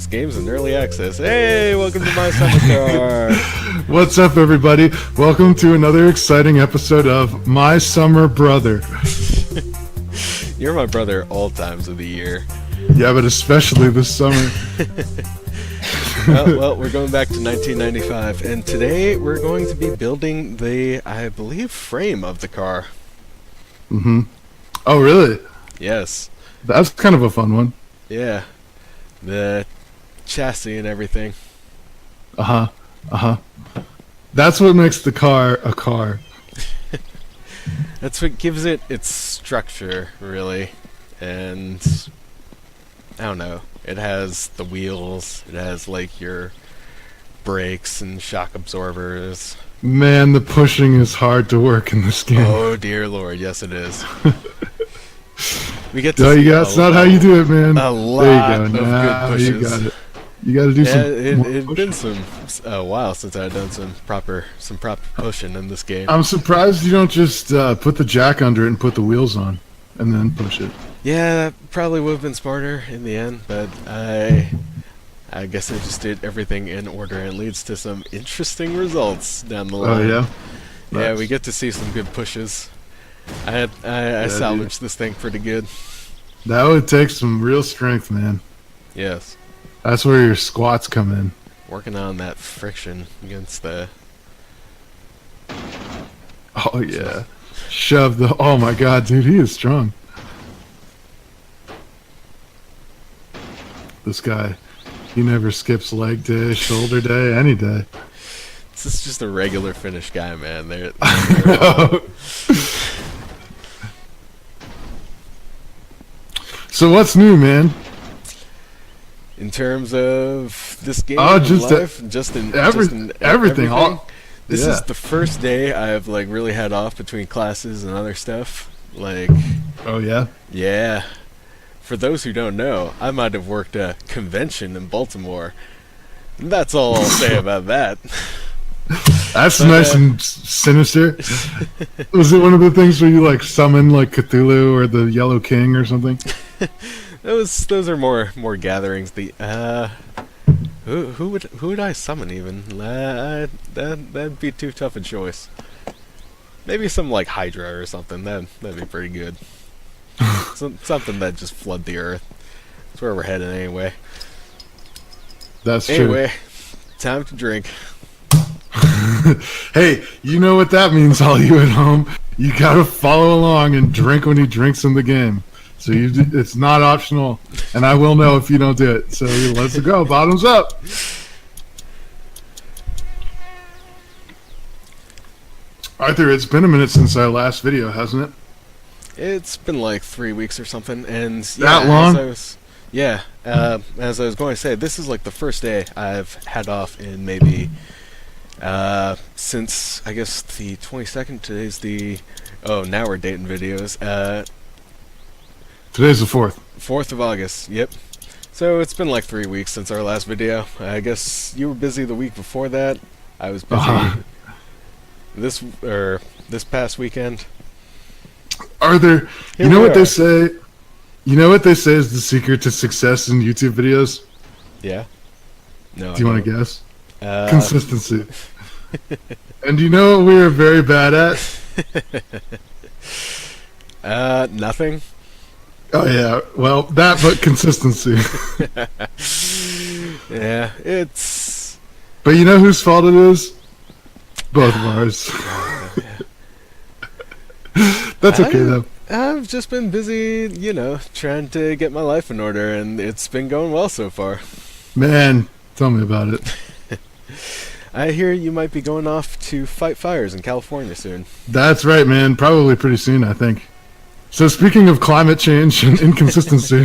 This game's in early access. Hey, welcome to my summer car. What's up, everybody? Welcome to another exciting episode of My Summer Brother. You're my brother all times of the year. Yeah, but especially this summer. Well, we're going back to 1995, and today we're going to be building the, I believe, frame of the car. Mm-hmm. Oh, really? Yes. That's kind of a fun one. Yeah. The chassis and everything. Uh-huh. Uh-huh. That's what makes the car a car. That's what gives it its structure, really. And I don't know. It has the wheels. It has like your brakes and shock absorbers. Man, the pushing is hard to work in this game. Oh dear Lord, yes it is. We get to No, see that's not how you do it, man. a lot there you go. of Now good pushes. you got it. You got to do some. It'd been a while since I'd done some proper pushing in this game. I'm surprised you don't just put the jack under it and put the wheels on, and then push it. Yeah, that probably would have been smarter in the end, but I guess I just did everything in order, and it leads to some interesting results down the line. Oh yeah. Yeah, Nice. we get to see some good pushes. I salvaged this thing pretty good. That would take some real strength, man. Yes. That's where your squats come in. Working on that friction against the... Oh yeah. Shove the. Oh my god, dude, he is strong. This guy, he never skips leg day, shoulder day, any day. This is just a regular Finnish guy, man. They're So what's new, man? in terms of this game, Oh, and just life, just in everything. everything. This Yeah. is the first day I've like really had off between classes and other stuff. Like, Oh yeah. yeah. For those who don't know, I might have worked a convention in Baltimore. That's all I'll say about that. That's But, nice and sinister. Was it one of the things where you like summon like Cthulhu or the Yellow King or something? Those are more gatherings. The who would I summon even? That'd be too tough a choice. Maybe some like Hydra or something. That'd be pretty good. Something that just flood the earth. That's where we're headed anyway. That's true. Anyway, time to drink. Hey, you know what that means, all you at home. You gotta follow along and drink when he drinks in the game. So it's not optional, and I will know if you don't do it. So let's go. Bottoms up. Arthur, it's been a minute since our last video, hasn't it? It's been like 3 weeks or something, and That long? As I was going to say, this is like the first day I've had off in maybe since I guess the 22nd. Today's the now we're dating videos. Today's the 4th. 4th of August. Yep. So it's been like 3 weeks since our last video. I guess you were busy the week before that. I was busy this past weekend. Arthur, Here you know we what are. they say? You know what they say is the secret to success in YouTube videos? Yeah. No. Do you want to guess? to? Consistency. And do you know what we are very bad at? Nothing. Oh yeah, well that, but consistency. Yeah, it's... But you know whose fault it is? Both of ours. That's okay though. I've just been busy, trying to get my life in order, and it's been going well so far. Man, tell me about it. I hear you might be going off to fight fires in California soon. That's right, man. Probably pretty soon, I think. So speaking of climate change and inconsistency,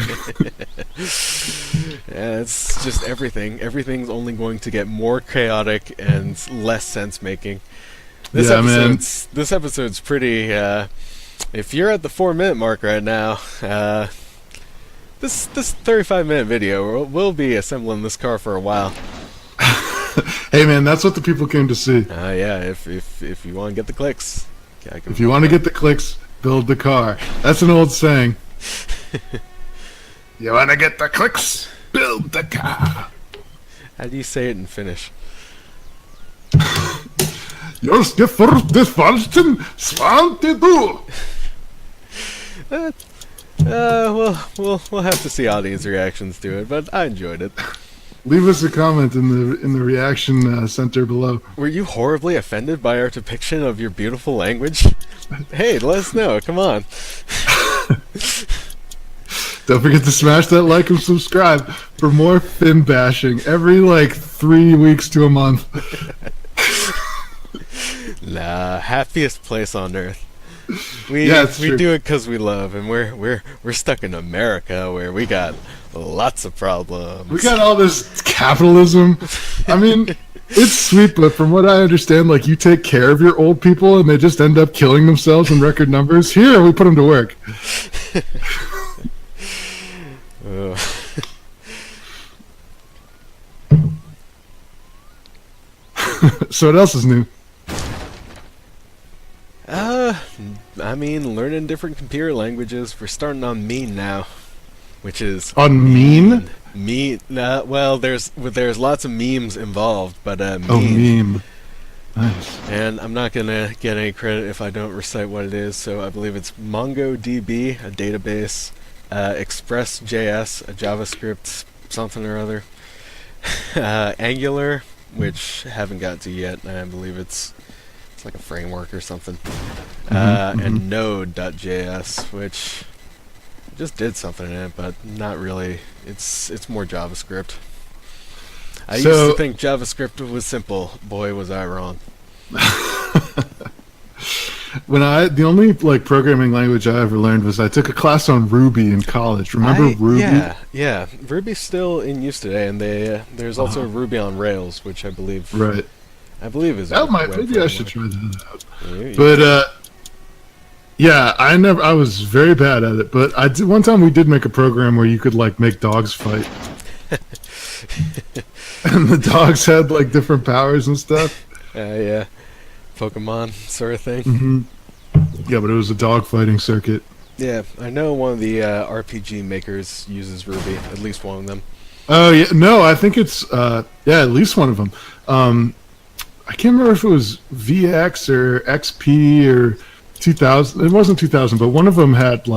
Yeah, it's just everything. Everything's only going to get more chaotic and less sense-making. This episode's pretty... if you're at the 4-minute mark right now, this 35-minute video, we'll be assembling this car for a while. hey man, that's what the people came to see. Yeah, if you want to get the clicks. If you want to get the clicks, build the car. That's an old saying. You want to get the clicks? build the car. How do you say it in Finnish? Just the first function, Svantidu. We'll have to see audience reactions to it, but I enjoyed it. Leave us a comment in the reaction center below. Were you horribly offended by our depiction of your beautiful language? Hey, let us know. Come on. Don't forget to smash that like and subscribe for more Finn bashing every 3 weeks to a month. Nah, happiest place on earth. We true. do it because we love, and we're stuck in America where we got lots of problems. We got all this capitalism. I mean, it's sweet, but from what I understand, you take care of your old people and they just end up killing themselves in record numbers. Here, we put them to work. So what else is new? I mean, learning different computer languages. We're starting on Mean now, which is On mean? Mean. Well, there's lots of memes involved, but Mean. Oh, meme. Nice. And I'm not gonna get any credit if I don't recite what it is. So I believe it's MongoDB, a database, Express.js, a JavaScript something or other, Angular, which I haven't got to yet, and I believe it's like a framework or something, and Node.js, which just did something in it, but not really. It's more JavaScript. I used to think JavaScript was simple. Boy, was I wrong. The only programming language I ever learned was I took a class on Ruby in college. Remember Ruby? Yeah. Ruby's still in use today, and there's also Ruby on Rails, which I believe is maybe I should try that out. But I was very bad at it. But one time we did make a program where you could make dogs fight, and the dogs had different powers and stuff. Yeah. Pokemon sort of thing. Mm-hmm. Yeah, but it was a dog fighting circuit. Yeah, I know one of the RPG makers uses Ruby, at least one of them. Oh, yeah. No, I think it's, at least one of them. I can't remember if it was VX or XP or 2000. It wasn't 2000, but one of them had,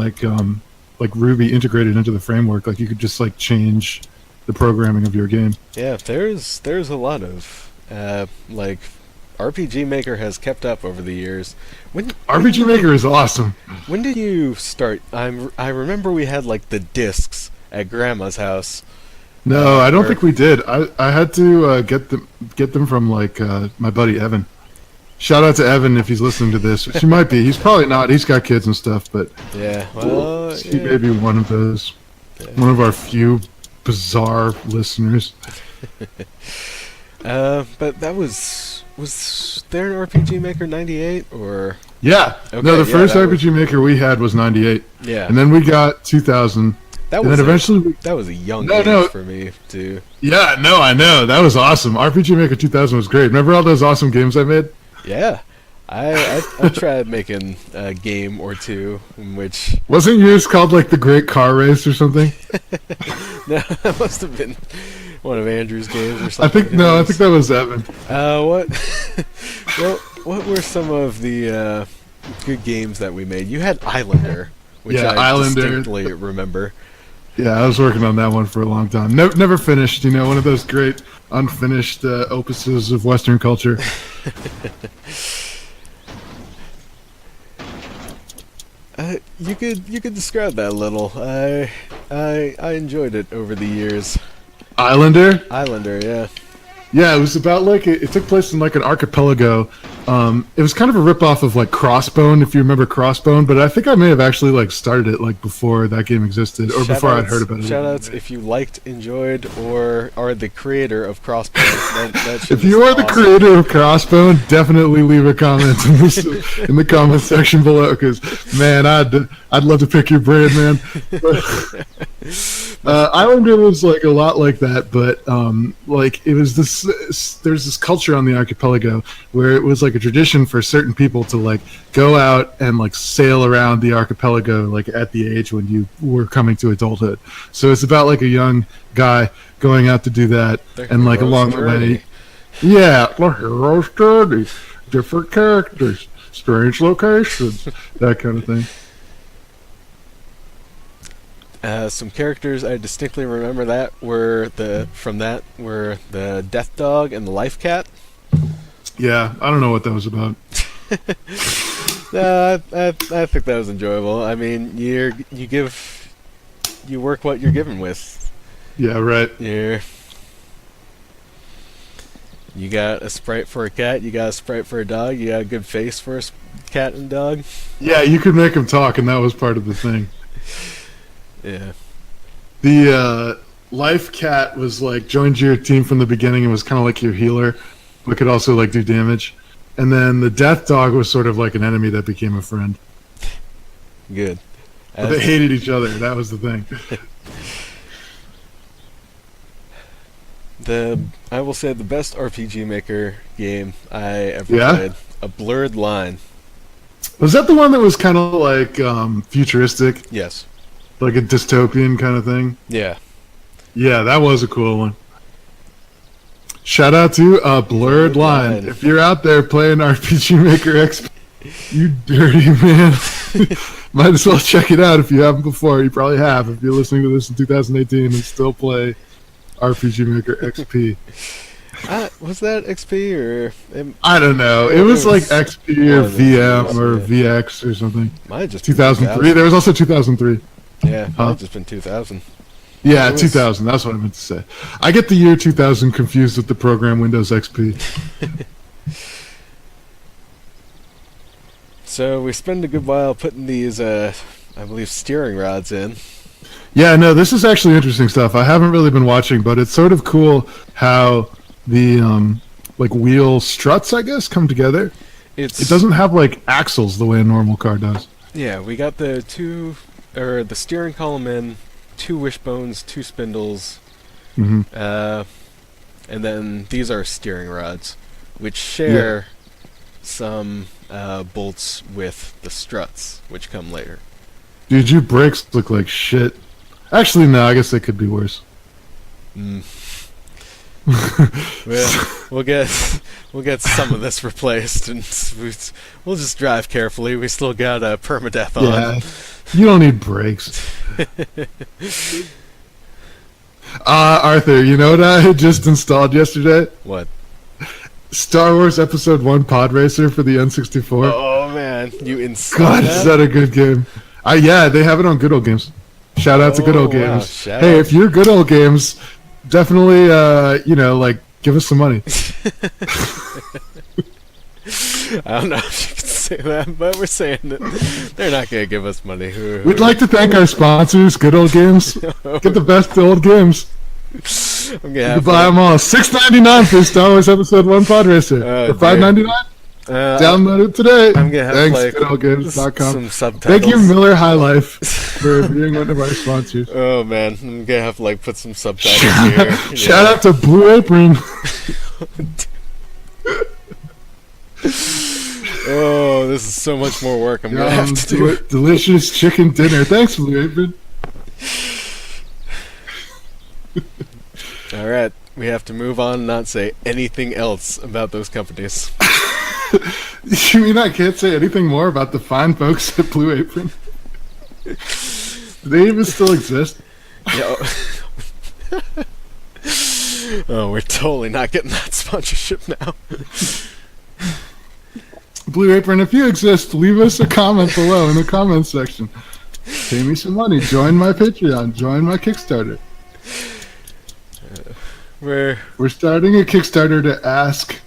Ruby integrated into the framework. You could just, change the programming of your game. Yeah, there's a lot of, RPG Maker has kept up over the years. RPG Maker is awesome. When did you start? I remember we had the discs at Grandma's house. No, I don't think we did. I had to get them from my buddy Evan. Shout out to Evan if he's listening to this. He might be. He's probably not. He's got kids and stuff, but yeah, well, he may be one of those. Yeah. One of our few bizarre listeners. But that was there an RPG Maker 98 or? Yeah. Okay, no, the first RPG Maker we had was 98. Yeah. And then we got 2000. That was a young age for me too. Yeah, no, I know. That was awesome. RPG Maker 2000 was great. Remember all those awesome games I made? Yeah. I tried making a game or two in which... Wasn't yours called the Great Car Race or something? No, that must have been one of Andrew's games or something. I think that was Evan. What were some of the good games that we made? You had Islander, which I distinctly remember. Yeah, I was working on that one for a long time. Never finished, one of those great unfinished opuses of Western culture. You could describe that a little. I enjoyed it over the years. Islander, yeah. Yeah, it was about it took place in an archipelago. It was kind of a ripoff of Crossbone, if you remember Crossbone, but I think I may have actually started it before that game existed or before I'd heard about it. Shoutouts if you liked, enjoyed, or are the creator of Crossbone. If you are the creator of Crossbone, definitely leave a comment in the comment section below, because man, I'd love to pick your brain, man. Islander was a lot like that, but it was there's this culture on the archipelago where it was a a tradition for certain people to like go out and like sail around the archipelago like at the age when you were coming to adulthood. So it's about like a young guy going out to do that, and like along the way, yeah, the hero's journey, different characters, strange locations, that kind of thing. Some characters I distinctly remember were the Death Dog and the Life Cat. Yeah, I don't know what that was about. I think that was enjoyable. I mean, you work what you're given with. Yeah, right. You got a sprite for a cat, you got a sprite for a dog, you got a good face for a cat and dog. Yeah, you could make them talk, and that was part of the thing. Yeah. The Life Cat was like joined your team from the beginning and was kind of like your healer, but could also like do damage. And then the Death Dog was sort of like an enemy that became a friend. Good. But they hated each other. That was the thing. I will say the best RPG Maker game I ever played. A Blurred Line. Was that the one that was kind of like futuristic? Yes. Like a dystopian kind of thing? Yeah. Yeah, that was a cool one. Shout out to Blurred Line. If you're out there playing RPG Maker XP, you dirty man. Might as well check it out if you haven't before. You probably have if you're listening to this in 2018 and still play RPG Maker XP. Was that XP or... I don't know. It was like XP or VM or VX or something. Might have just 2003. There was also 2003. Yeah, might have just been 2000. Yeah, 2000. That's what I meant to say. I get the year 2000 confused with the program Windows XP. So we spend a good while putting these, I believe, steering rods in. Yeah, no, this is actually interesting stuff. I haven't really been watching, but it's sort of cool how the like wheel struts, I guess, come together. It doesn't have like axles the way a normal car does. Yeah, we got the steering column in, 2 wishbones, 2 spindles, and then these are steering rods, which share some bolts with the struts, which come later. Dude, your brakes look like shit. Actually, no, I guess they could be worse. We'll get some of this replaced, and we'll just drive carefully. We still got a permadeath on. Yeah, you don't need brakes. Arthur, you know what I had just installed yesterday? What? Star Wars Episode 1 Pod Racer for the N64. Oh man, you installed God, is that a good game? Yeah, they have it on Good Old Games. Shout out to Good Old Games. Hey, if you're Good Old Games, definitely, like, give us some money. I don't know if you can say that, but we're saying that they're not going to give us money. We'd like to thank our sponsors, Good Old Games. Get the best old games. You can buy them all. $6.99 for Star Wars Episode 1 Pod Racer. Or $5.99? Download it today. I'm gonna have Thanks, like goodoldgames.com. some subtitles. Thank you, Miller High Life, for being one of our sponsors. Oh man, I'm gonna have to like put some subtitles here. Shout out to Blue Apron. Oh, this is so much more work. I'm gonna have to do it. Delicious chicken dinner. Thanks, Blue Apron. All right, we have to move on and not say anything else about those companies. You mean I can't say anything more about the fine folks at Blue Apron? Do they even still exist? Oh, we're totally not getting that sponsorship now. Blue Apron, if you exist, leave us a comment below in the comments section. Pay me some money. Join my Patreon. Join my Kickstarter. We're starting a Kickstarter to ask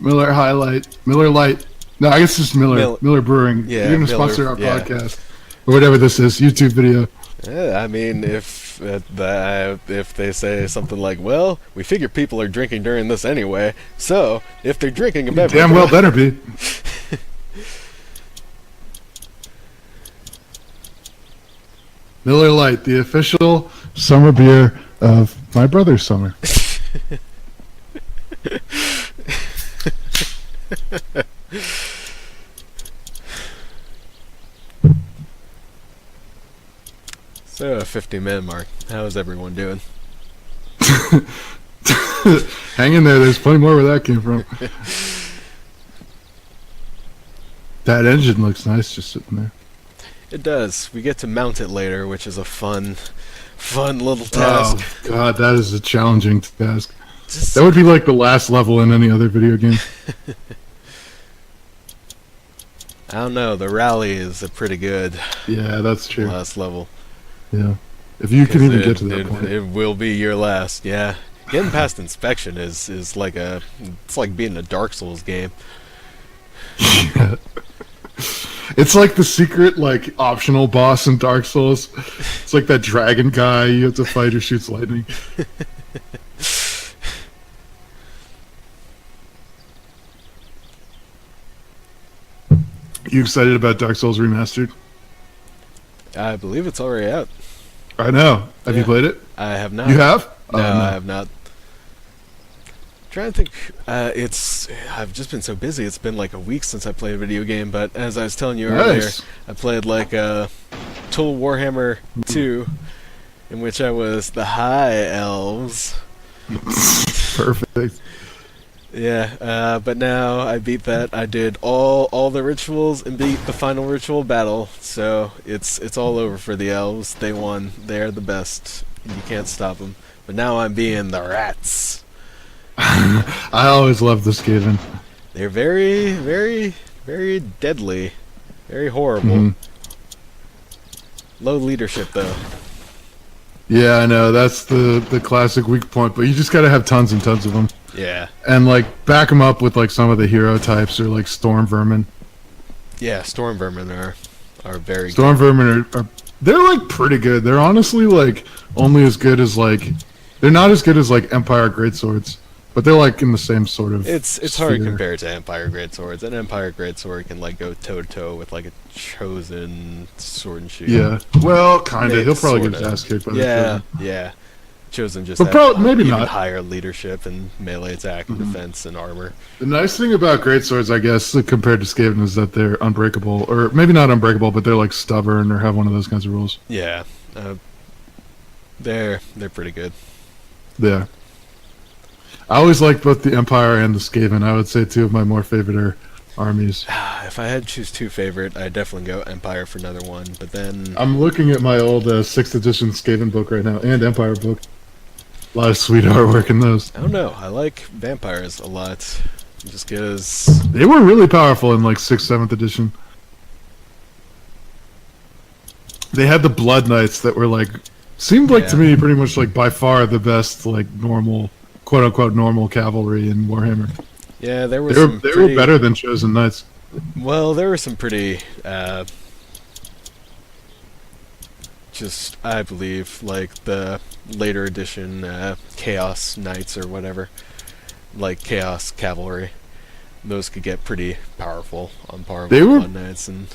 Miller Light. No, I guess it's Miller Brewing. Yeah, you're going to sponsor our podcast or whatever this is, YouTube video. Yeah, I mean, if they say something like, "Well, we figure people are drinking during this anyway, so if they're drinking a beverage, damn well better be." Miller Lite, the official summer beer of my brother's summer. So, 50-minute mark. How is everyone doing? Hang in there. There's plenty more where that came from. That engine looks nice just sitting there. It does. We get to mount it later, which is a fun little task. Oh, God, that is a challenging task. Just, That would be like the last level in any other video game. I don't know. The rally is a pretty good Yeah, that's true. last level. Yeah. If you can 'Cause even get to that point. It will be your last. Yeah. Getting past inspection is like it's like being a Dark Souls game. Yeah. It's like the secret, like, optional boss in Dark Souls. It's like that dragon guy you have to fight who shoots lightning. You excited about Dark Souls Remastered? I believe it's already out. I know. Have you Yeah. played it? I have not. You have? No, Oh, I have not. Trying to think. I've just been so busy. It's been like a week since I played a video game. But as I was telling you earlier, Nice. I played like Total Warhammer 2, in which I was the High Elves. Perfect. Yeah, but now I beat that. I did all the rituals and beat the final ritual battle. So it's all over for the elves. They won. They're the best. You can't stop them. But now I'm being the rats. I always loved the Skaven. They're very, very, very deadly. Very horrible. Mhm. Low leadership, though. Yeah, I know. That's the classic weak point, but you just gotta have tons and tons of them. Yeah. And, like, back them up with, like, some of the hero types or, like, Storm Vermin. Yeah, Storm Vermin are very Storm Vermin are they're, like, pretty good. They're honestly, like, only as good as, like... They're not as good as, like, Empire Greatswords, but they're, like, in the same sort of It's hard sphere. compared to Empire Greatswords. An Empire Greatsword can like go toe to toe with like a chosen sword and shield. Yeah. Well, kind of. Maybe He'll probably get his sorta. ass kicked by the Yeah, Chosen. yeah. Chosen just But have maybe even not. higher leadership and melee attack and defense and armor. The nice thing about Greatswords, I guess, compared to Skaven, is that they're unbreakable. Or maybe not unbreakable, but they're, like, stubborn or have one of those kinds of rules. Yeah, they're pretty good. Yeah. I always liked both the Empire and the Skaven. I would say two of my more favorite armies. If I had to choose two favorite, I'd definitely go Empire for another one. But then I'm looking at my old 6th edition Skaven book right now, and Empire book. A lot of sweet artwork in those. I don't know. I like vampires a lot, just because. They were really powerful in, like, 6th, 7th edition. They had the Blood Knights that were, like... Seemed like, to Yeah. me, pretty much, like, by far the best, like, normal... quote-unquote normal cavalry in Warhammer. Yeah, there was They some were pretty, better than Chosen Knights. Well, there were some pretty, just, I believe, like the later edition Chaos Knights or whatever, like Chaos Cavalry. Those could get pretty powerful on par with They were- Blood Knights, and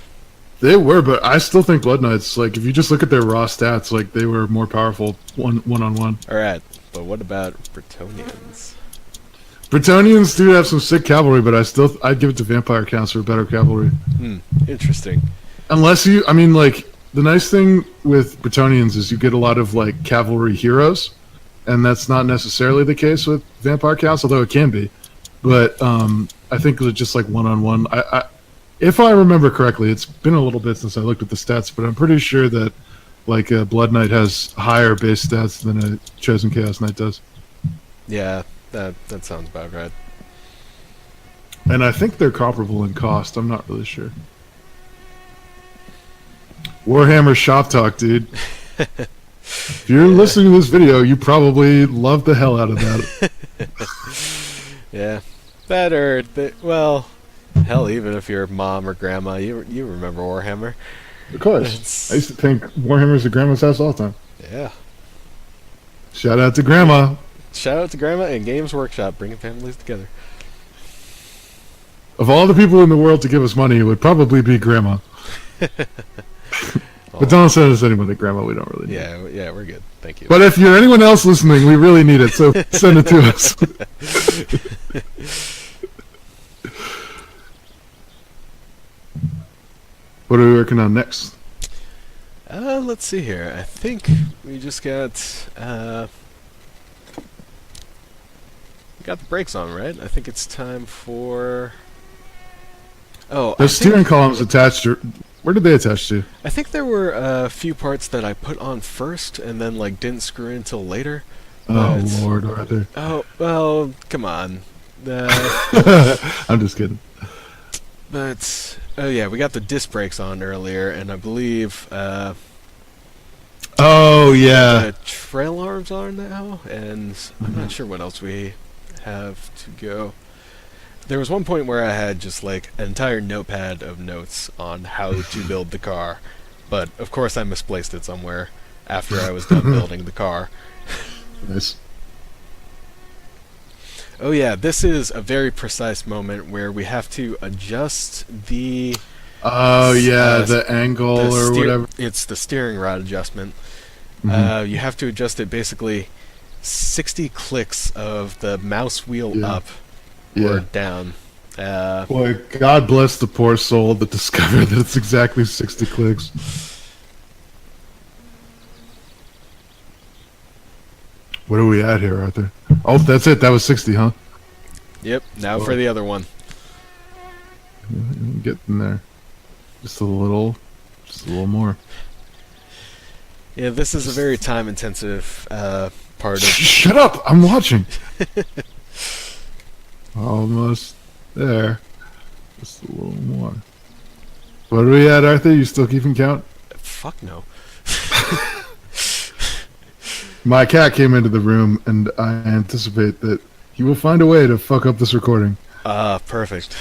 They were, but I still think Blood Knights, like, if you just look at their raw stats, like, they were more powerful one-on-one. alright, but what about Bretonnians? Bretonnians do have some sick cavalry, but I'd give it to Vampire Counts for better cavalry. Interesting. Unless you, I mean, like, the nice thing with Bretonnians is you get a lot of, like, cavalry heroes, and that's not necessarily the case with Vampire Counts, although it can be. But I think it was just, like, one-on-one. If I remember correctly, it's been a little bit since I looked at the stats, but I'm pretty sure that, like, a Blood Knight has higher base stats than a Chosen Chaos Knight does. Yeah, that sounds about right. And I think they're comparable in cost. I'm not really sure. Warhammer Shop Talk, dude. If you're listening to this video, you probably love the hell out of that. Yeah, better. Well, hell, even if you're mom or grandma, you remember Warhammer. Of course. It's- I used to think Warhammer's at Grandma's house all the time. Yeah. Shout out to Grandma. Shout out to Grandma and Games Workshop, bringing families together. Of all the people in the world to give us money, it would probably be Grandma. But don't send us any money, Grandma. We don't really need it. Yeah, we're good. Thank you. But if you're anyone else listening, we really need it, so send it to us. What are we working on next? Let's see here. I think we just got we got the brakes on, right? I think it's time for. Oh, The steering column's attached to. Where did they attach to? I think there were a few parts that I put on first and then like didn't screw in until later. Oh Lord, Arthur. Oh well, come on. I'm just kidding. But oh yeah, we got the disc brakes on earlier, and I believe Oh yeah. the trail arms on now, and I'm not sure what else we have to go. There was one point where I had just like an entire notepad of notes on how to build the car, but of course I misplaced it somewhere after I was done building the car. Nice. Oh yeah, this is a very precise moment where we have to adjust the Oh yeah, the angle or whatever. It's the steering rod adjustment. Mhm. You have to adjust it basically 60 clicks of the mouse wheel up or down. Boy, God bless the poor soul that discovered that it's exactly 60 clicks. What are we at here, Arthur? Oh, that's it. That was 60, huh? Yep, now for the other one. Getting there. Just a little more. Yeah, this is a very time-intensive part of... Shut up! I'm watching. Almost there. Just a little more. What are we at, Arthur? You still keeping count? Fuck no. My cat came into the room, and I anticipate that he will find a way to fuck up this recording. Perfect.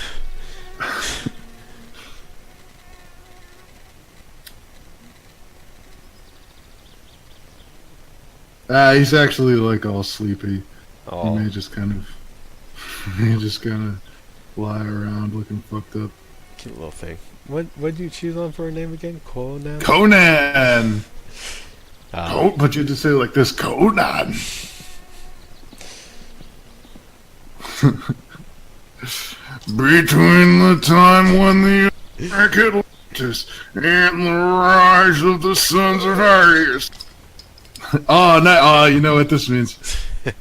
He's actually like all sleepy. Oh. He may just kind of lie around looking fucked up. Cute little thing. What'd you choose on for a name again? Conan? Conan! But you just say it like this, Conan! Between the time when the Atlantis and the rise of the sons of Aries. Oh, no, you know what this means. Yeah,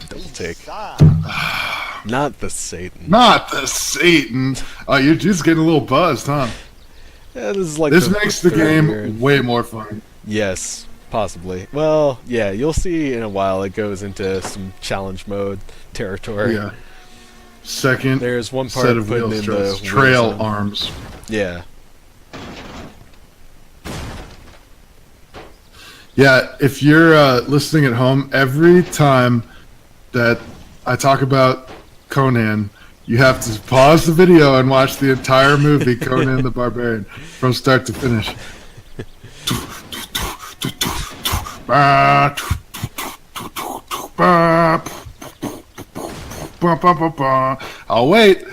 double take. Not the Satan. Not the Satan. Oh, you're just getting a little buzzed, huh? Yeah, this is like This makes the third game year in- way more fun. Yes, possibly. Well, yeah, you'll see in a while it goes into some challenge mode territory. Yeah. Second There's one part set of putting wheel in struts, the trail wheels on. arms. Yeah. Yeah, if you're listening at home, every time that I talk about Conan, you have to pause the video and watch the entire movie, Conan the Barbarian, from start to finish. I'll wait.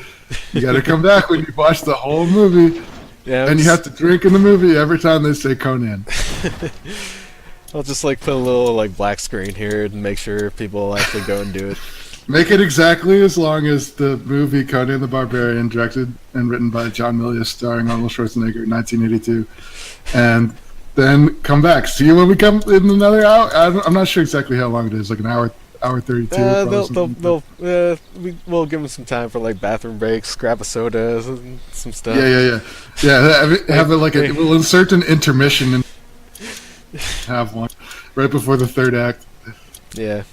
You gotta come back when you watch the whole movie. Yeah. And you have to drink in the movie every time they say Conan. I'll just like put a little like black screen here and make sure people actually go and do it. Make it exactly as long as the movie Conan the Barbarian, directed and written by John Milius, starring Arnold Schwarzenegger in 1982. And then come back. See you when we come in another hour. I'm not sure exactly how long it is, like an hour 32. We'll give them some time for like bathroom breaks, grab a soda, and some stuff. Yeah. Have it like we'll insert an intermission and have one right before the third act. Yeah.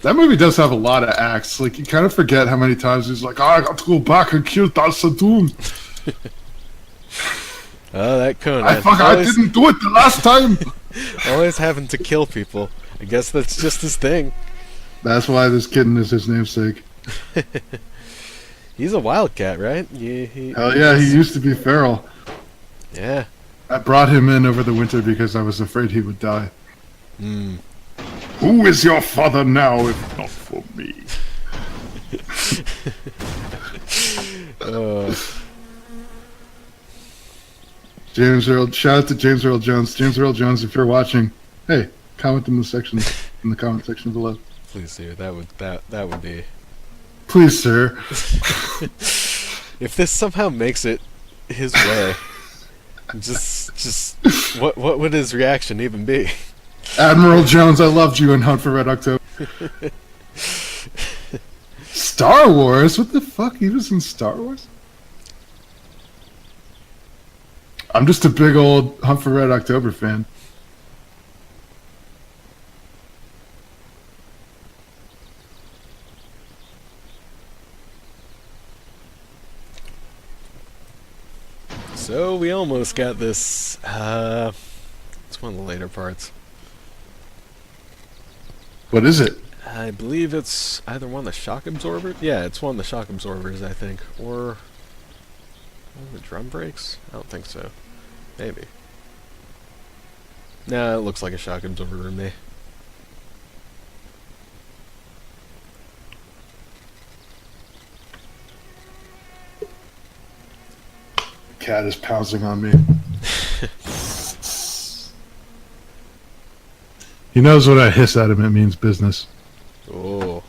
That movie does have a lot of acts. Like, you kind of forget how many times he's like, I got to go back and kill that Sadoun. Oh, that Conan. I didn't do it the last time. Always having to kill people. I guess that's just his thing. That's why this kitten is his namesake. He's a wildcat, right? Hell yeah, he used to be feral. Yeah. I brought him in over the winter because I was afraid he would die. Hmm. Who is your father now, if not for me? James Earl, shout out to James Earl Jones. James Earl Jones, if you're watching, hey, comment in the comment section below. Please do. That would be. Please, sir. If this somehow makes it his way. Just what would his reaction even be? Admiral Jones, I loved you in Hunt for Red October. Star Wars? What the fuck? He was in Star Wars? I'm just a big old Hunt for Red October fan. So we almost got this. It's one of the later parts. What is it? I believe it's either one of the shock absorbers. Yeah, it's one of the shock absorbers, I think, or one of the drum brakes. I don't think so. Maybe. Nah, it looks like a shock absorber to me. Cat is pouncing on me. He knows what I hiss at him. It means business. Oh.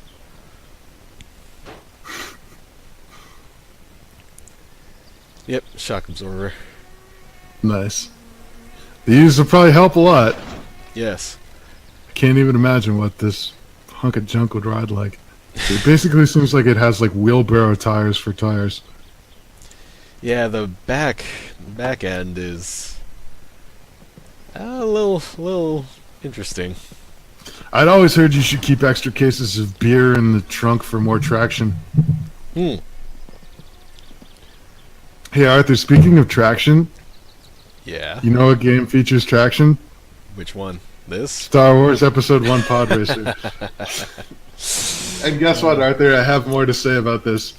Yep, shock absorber. Nice. These will probably help a lot. Yes. I can't even imagine what this hunk of junk would ride like. It basically seems like it has like wheelbarrow tires for tires. Yeah, the back end is a little interesting. I'd always heard you should keep extra cases of beer in the trunk for more traction. Hmm. Hey Arthur, speaking of traction, Yeah. you know what game features traction? Which one? This? Star Wars Episode 1 Pod Racer. And guess what, Arthur? I have more to say about this.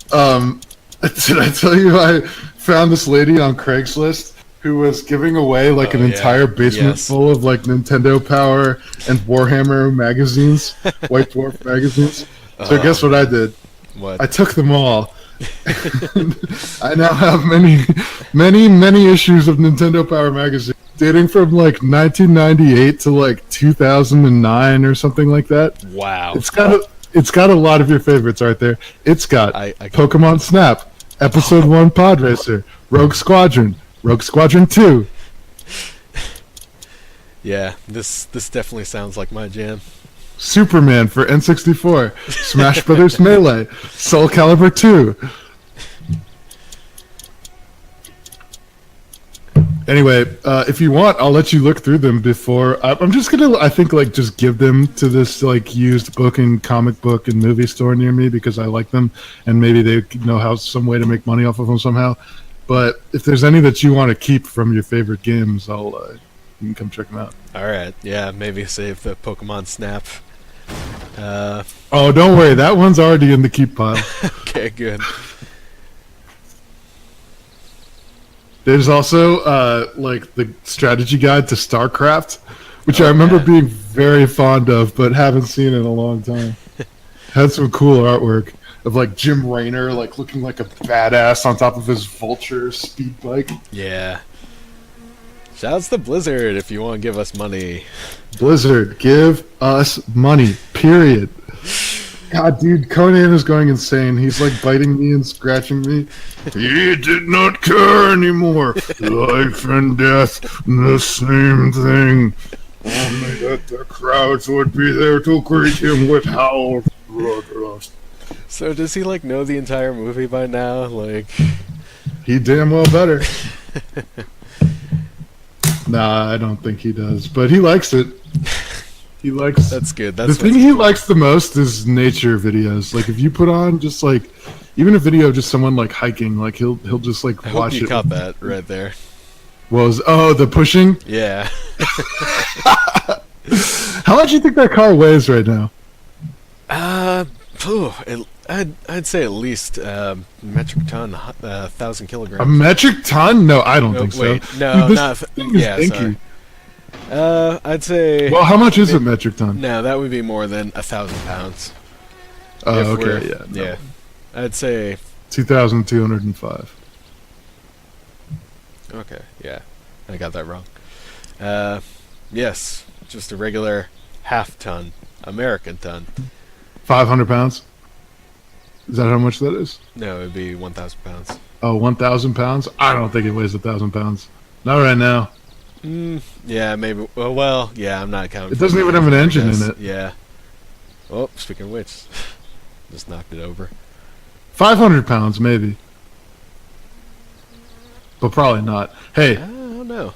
Did I tell you I found this lady on Craigslist who was giving away like an entire basement full of like Nintendo Power and Warhammer magazines, White Dwarf magazines? So guess what I did? What? I took them all. I now have many issues of Nintendo Power magazine dating from like 1998 to like 2009 or something like that. Wow. It's got a lot of your favorites right there. It's got I Pokemon Snap, Episode 1 Pod Racer, Rogue Squadron 2. Yeah, this definitely sounds like my jam. Superman for N64, Smash Brothers Melee, Soul Calibur 2. Anyway, if you want, I'll let you look through them before. I'm just gonna, I think, like, just give them to this like used book and comic book and movie store near me because I like them, and maybe they know how some way to make money off of them somehow. But if there's any that you want to keep from your favorite games, you can come check them out. All right. Yeah, maybe save the Pokemon Snap. Oh, don't worry, that one's already in the keep pile. Okay, good. There's also like the strategy guide to StarCraft, which I remember being very fond of, but haven't seen in a long time. Had some cool artwork of like Jim Raynor, like looking like a badass on top of his Vulture speed bike. Yeah. Shouts to Blizzard if you want to give us money. Blizzard, give us money. Period. God, dude, Conan is going insane. He's like biting me and scratching me. He did not care anymore. Life and death, the same thing. Only that the crowds would be there to greet him with howls. So does he like know the entire movie by now? Like, he damn well better. Nah, I don't think he does, but he likes it. He likes. That's good. The thing he likes the most is nature videos. Like if you put on just like even a video of just someone like hiking, like he'll just like I watch hope you it. caught that right there. The pushing? Yeah. How much do you think that car weighs right now? I'd say at least metric ton, 1,000 kilograms. A metric ton? No, I don't think wait, so. no, Dude, not. thing is Yeah, dinky. sorry. I'd say. Well, how much is a metric ton? No, that would be more than 1,000 pounds. Oh, If okay, we're- yeah. No. Yeah. I'd say. 2,205. Okay, yeah, I got that wrong. Yes, just a regular half ton, American ton. 500 pounds? Is that how much that is? No, it'd be 1,000 pounds. Oh, 1,000 pounds? I don't think it weighs 1,000 pounds. Not right now. Yeah, maybe. Well, yeah, I'm not counting. It doesn't even have an engine in it. Yeah. Oh, speaking of which, just knocked it over. 500 pounds, maybe. But probably not. Hey, I don't know.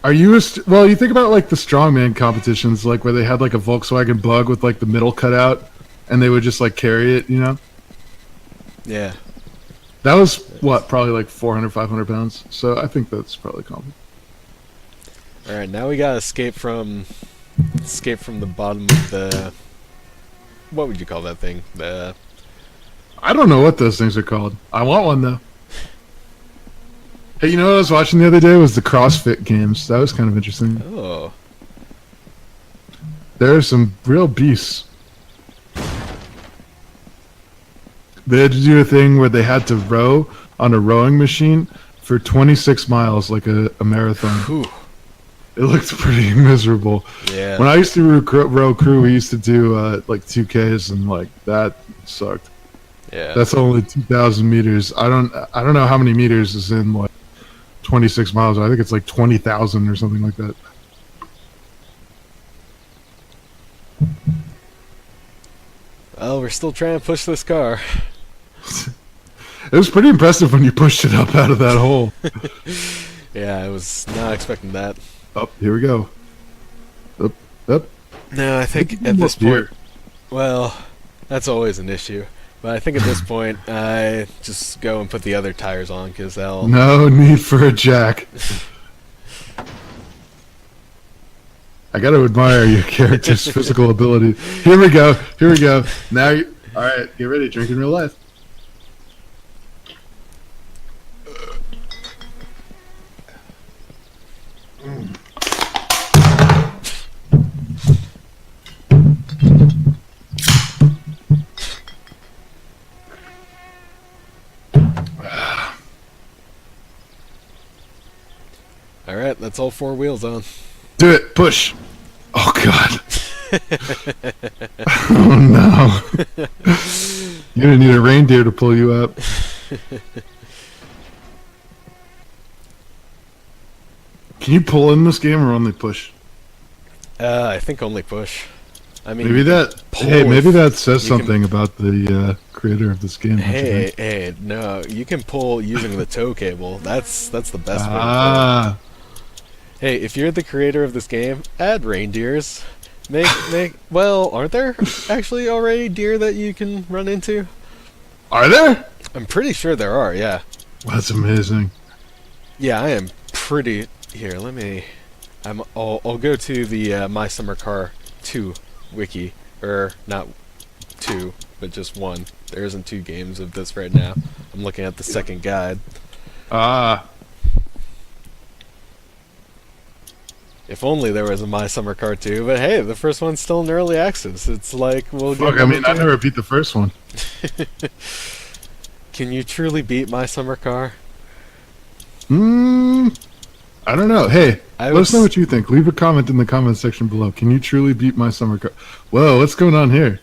are you well, you think about like the strongman competitions, like where they had like a Volkswagen Bug with like the middle cut out and they would just like carry it, you know? Yeah. That was what, probably like 400, 500 pounds. So I think that's probably common. All right, now we gotta escape from the bottom of the. What would you call that thing? The. I don't know what those things are called. I want one though. Hey, you know what I was watching the other day was the CrossFit games. That was kind of interesting. Oh. There are some real beasts. They had to do a thing where they had to row on a rowing machine for 26 miles, like a marathon. Whew. It looked pretty miserable. Yeah. When I used to row crew, we used to do like 2Ks, and like that sucked. Yeah. That's only 2,000 meters. I don't know how many meters is in like 26 miles. I think it's like 20,000 or something like that. Well, we're still trying to push this car. It was pretty impressive when you pushed it up out of that hole. Yeah, I was not expecting that. Up, here we go. Up. No, I think at this point. Well, that's always an issue. But I think at this point, I just go and put the other tires on because they'll. No need for a jack. I gotta admire your character's physical ability. Here we go. Now, all right, get ready. Drink in real life. All right, that's all four wheels on. Do it. Push. Oh God. Oh no. You're gonna need a reindeer to pull you up. Can you pull in this game or only push? I think only push. I mean, Maybe that. Hey, maybe that says something about the creator of this game. Hey, no, you can pull using the tow cable. That's the best way. Ah. Hey, if you're the creator of this game, add reindeers. Well, aren't there actually already deer that you can run into? Are there? I'm pretty sure there are, yeah. That's amazing. Yeah, I am pretty. Here, let me. I'll go to the My Summer Car 2 wiki, or not 2, but just 1. There isn't 2 games of this right now. I'm looking at the second guide. Ah. If only there was a My Summer Car 2, but hey, the first one's still in early access. It's like, we'll get. Fuck, I mean, I never beat the first one. Can you truly beat My Summer Car? I don't know. Hey, I let us know what you think. Leave a comment in the comment section below. Can you truly beat My Summer Car? Whoa, what's going on here?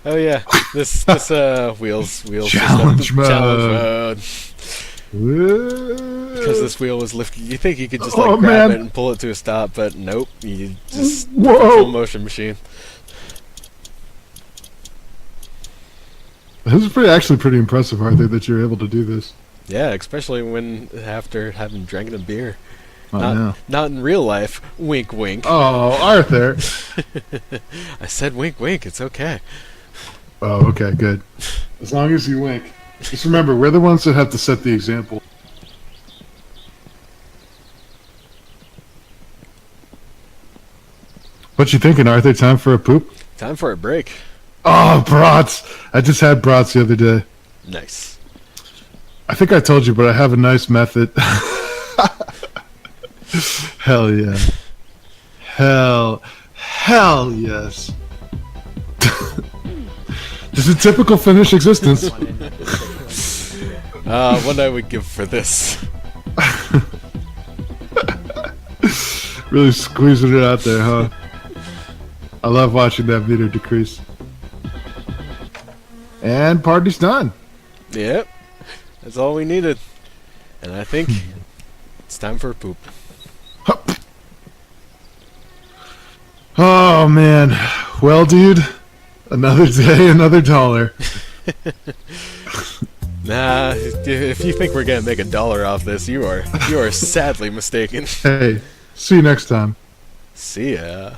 Oh yeah, this wheels Challenge system. mode. Challenge mode. Because this wheel was lifted, you think you could just like grab it and pull it to a stop, but nope, you just full motion machine. This is actually pretty impressive, Arthur, that you're able to do this. Yeah, especially when after having drank a beer. Oh, Not in real life. Wink, wink. Oh, Arthur. I said wink, wink. It's okay. Oh, okay, good. As long as you wink. Just remember, we're the ones that have to set the example. What you thinking, Arthur? Time for a poop? Time for a break. Oh, brats! I just had brats the other day. Nice. I think I told you, but I have a nice method. Hell yeah. Hell yes. Just a typical Finnish existence. What I would give for this. Really squeezing it out there, huh? I love watching that meter decrease. And party's done. Yep. That's all we needed. And I think it's time for a poop. Hup. Oh man. Well, dude, another day, another dollar. Nah, if you think we're gonna make $1 off this, you are sadly mistaken. Hey, see you next time. See ya.